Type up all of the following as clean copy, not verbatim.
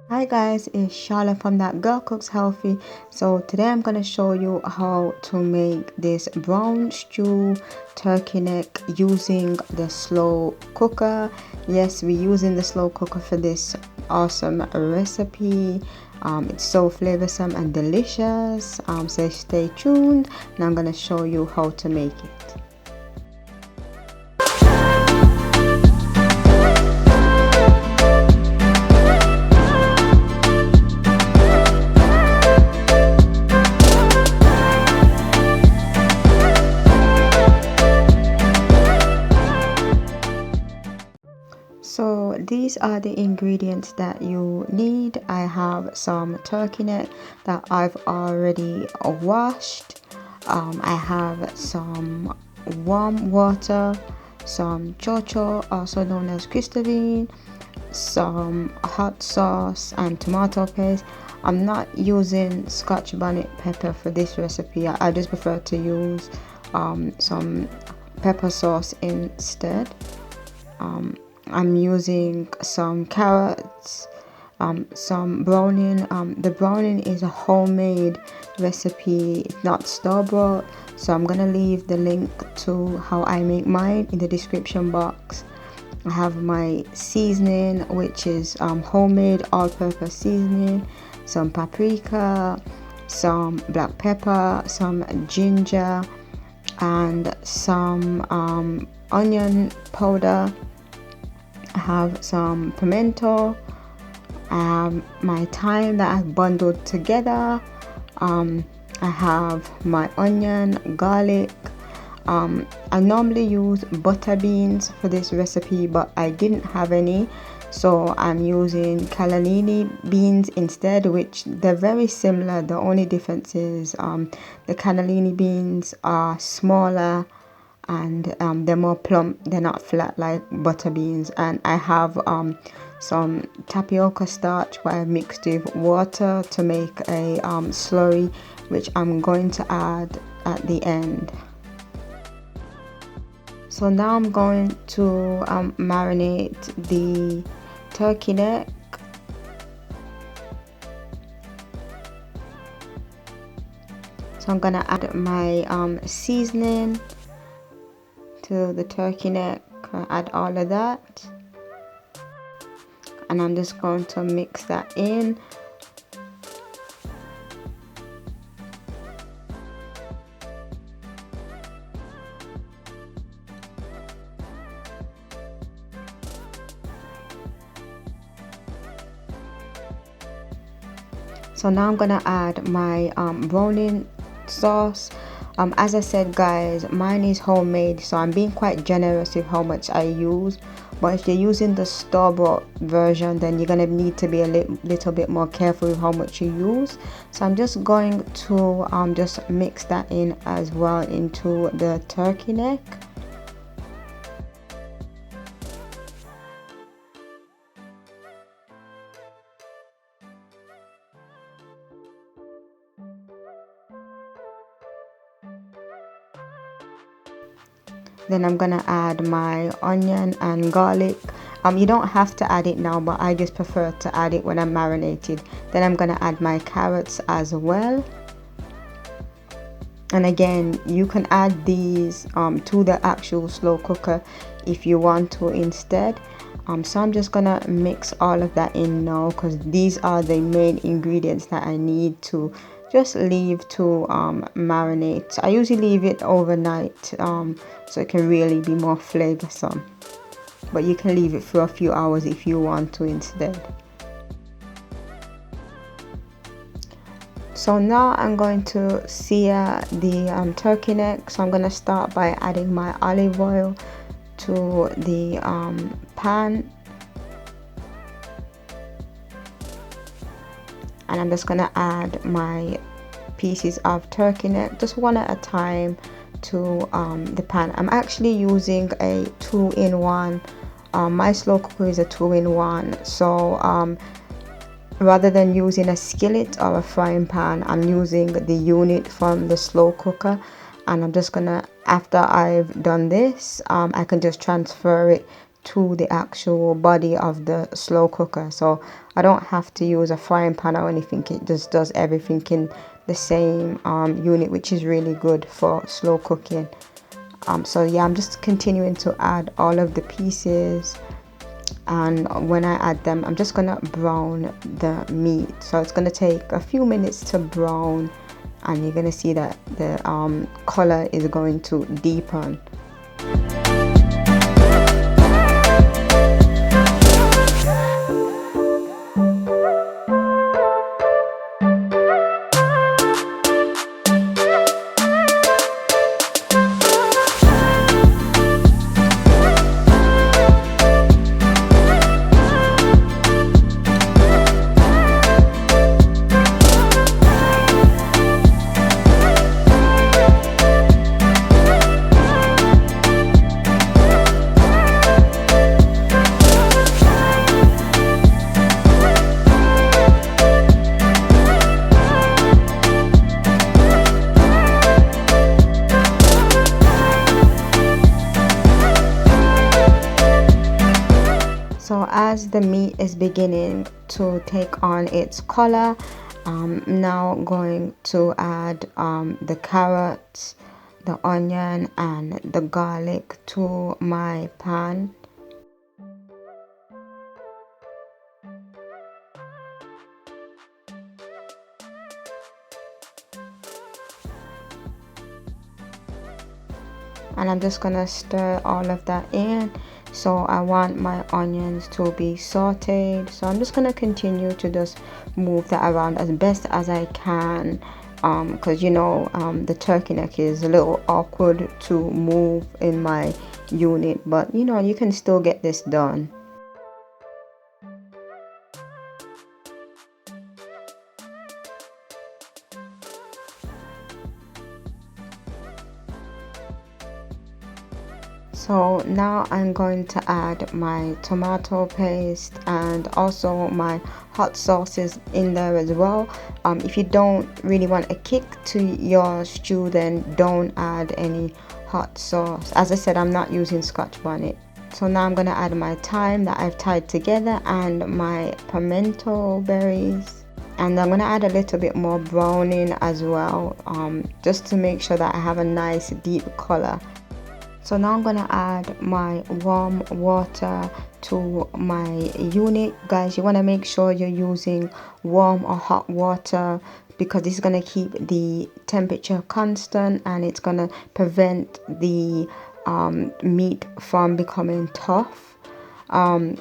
Hi guys, it's Charla from That Girl Cooks Healthy. So today I'm gonna show you how to make this brown stew turkey neck using the slow cooker. Yes, we're using the slow cooker for this awesome recipe. It's so flavorsome and delicious. So stay tuned and I'm gonna show you how to make it. So these are the ingredients that you need. I have some turkey neck that I've already washed. I have some warm water, some chocho, also known as crystal bean, some hot sauce and tomato paste. I'm not using scotch bonnet pepper for this recipe. I just prefer to use some pepper sauce instead. I'm using some carrots, some browning. The browning is a homemade recipe, it's not store-bought, so I'm gonna leave the link to how I make mine in the description box. I have my seasoning, which is homemade all-purpose seasoning, some paprika, some black pepper, some ginger, and some onion powder. I have some pimento. I have my thyme that I've bundled together. I have my onion, garlic. I normally use butter beans for this recipe, but I didn't have any, so I'm using cannellini beans instead, which they're very similar. The only difference is the cannellini beans are smaller and they're more plump, they're not flat like butter beans. And I have some tapioca starch where I mixed with water to make a slurry, which I'm going to add at the end. So now I'm going to marinate the turkey neck. So I'm gonna add my seasoning to the turkey neck, add all of that, and I'm just going to mix that in. So now I'm gonna add my browning sauce. As I said guys, mine is homemade, so I'm being quite generous with how much I use. But if you're using the store-bought version, then you're gonna need to be a little bit more careful with how much you use. So I'm just going to just mix that in as well into the turkey neck. Then I'm gonna add my onion and garlic. You don't have to add it now, but I just prefer to add it when I'm marinated. Then I'm gonna add my carrots as well. And again, you can add these to the actual slow cooker if you want to instead. So I'm just gonna mix all of that in now, because these are the main ingredients that I need to just leave to marinate. I usually leave it overnight so it can really be more flavorsome, but you can leave it for a few hours if you want to instead. So now I'm going to sear the turkey neck. So I'm going to start by adding my olive oil to the pan, and I'm just going to add my pieces of turkey neck just one at a time to the pan. I'm actually using a 2-in-1. My slow cooker is a 2-in-1, so rather than using a skillet or a frying pan, I'm using the unit from the slow cooker. And I'm just gonna, after I've done this, I can just transfer it to the actual body of the slow cooker, so I don't have to use a frying pan or anything. It just does everything in the same unit, which is really good for slow cooking. So yeah, I'm just continuing to add all of the pieces, and when I add them, I'm just gonna brown the meat. So it's gonna take a few minutes to brown, and you're gonna see that the color is going to deepen. So as the meat is beginning to take on its color, I'm now going to add the carrots, the onion, and the garlic to my pan. And I'm just gonna stir all of that in. So I want my onions to be sauteed, so I'm just gonna continue to just move that around as best as I can, because the turkey neck is a little awkward to move in my unit, but you can still get this done. So now I'm going to add my tomato paste and also my hot sauces in there as well. If you don't really want a kick to your stew, then don't add any hot sauce. As I said, I'm not using Scotch bonnet. So now I'm going to add my thyme that I've tied together and my pimento berries. And I'm going to add a little bit more browning as well, just to make sure that I have a nice deep color. So now I'm going to add my warm water to my unit. Guys, you want to make sure you're using warm or hot water, because this is going to keep the temperature constant and it's going to prevent the meat from becoming tough. I'm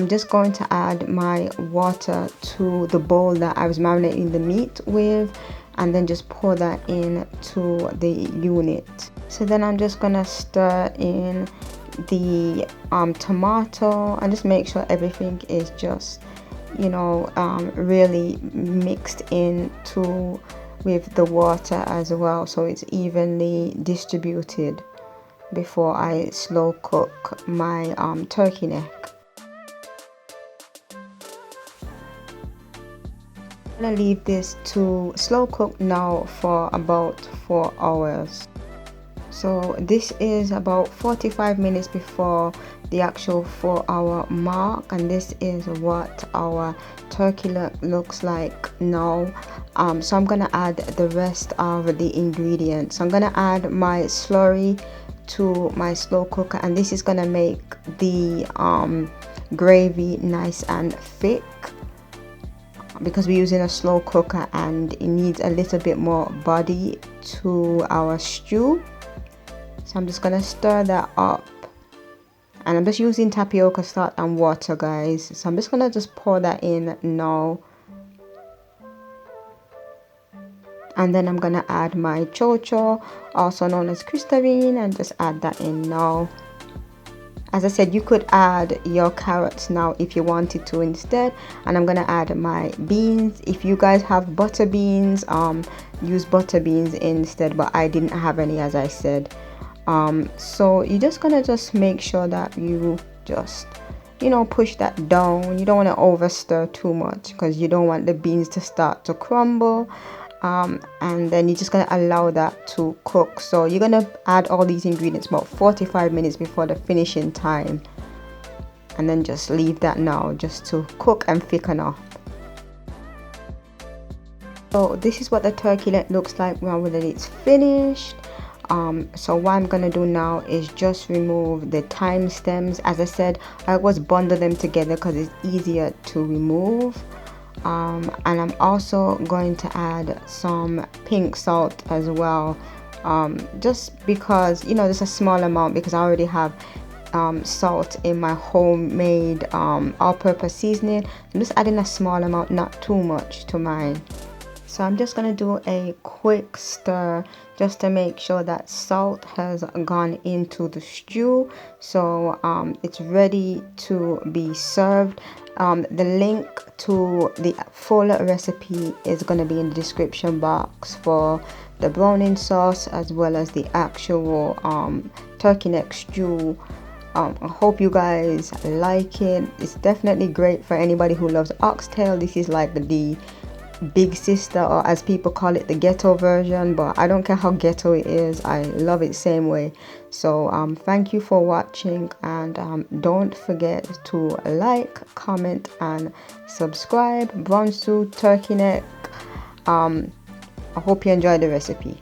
just going to add my water to the bowl that I was marinating the meat with, and then just pour that into the unit. So then I'm just gonna stir in the tomato and just make sure everything is just really mixed into with the water as well, so it's evenly distributed before I slow cook my turkey neck. I'm gonna leave this to slow cook now for about 4 hours. So this is about 45 minutes before the actual 4-hour mark, and this is what our turkey looks like now. So I'm gonna add the rest of the ingredients. So I'm gonna add my slurry to my slow cooker, and this is gonna make the gravy nice and thick, because we're using a slow cooker and it needs a little bit more body to our stew. So I'm just gonna stir that up, and I'm just using tapioca starch and water, guys. So I'm just gonna pour that in now, and then I'm gonna add my chocho, also known as Cristarine, and just add that in now. As I said, you could add your carrots now if you wanted to instead, and I'm gonna add my beans. If you guys have butter beans, use butter beans instead, but I didn't have any, as I said. So you're just gonna make sure that you just push that down. You don't want to over stir too much, because you don't want the beans to start to crumble, and then you're just gonna allow that to cook. So you're gonna add all these ingredients about 45 minutes before the finishing time. and then just leave that now just to cook and thicken up. So this is what the turkey leg looks like now that it's finished. So what I'm gonna do now is just remove the thyme stems. As I said, I always bundle them together because it's easier to remove. And I'm also going to add some pink salt as well, just because, you know, there's a small amount because I already have salt in my homemade all-purpose seasoning. I'm just adding a small amount, not too much to mine. So I'm just going to do a quick stir just to make sure that salt has gone into the stew. So it's ready to be served. The link to the full recipe is going to be in the description box for the browning sauce as well as the actual turkey neck stew. I hope you guys like it. It's definitely great for anybody who loves oxtail. This is like the big sister, or as people call it, the ghetto version, but I don't care how ghetto it is, I love it same way. So thank you for watching, and don't forget to like, comment and subscribe. Brown stew turkey neck. I hope you enjoy the recipe.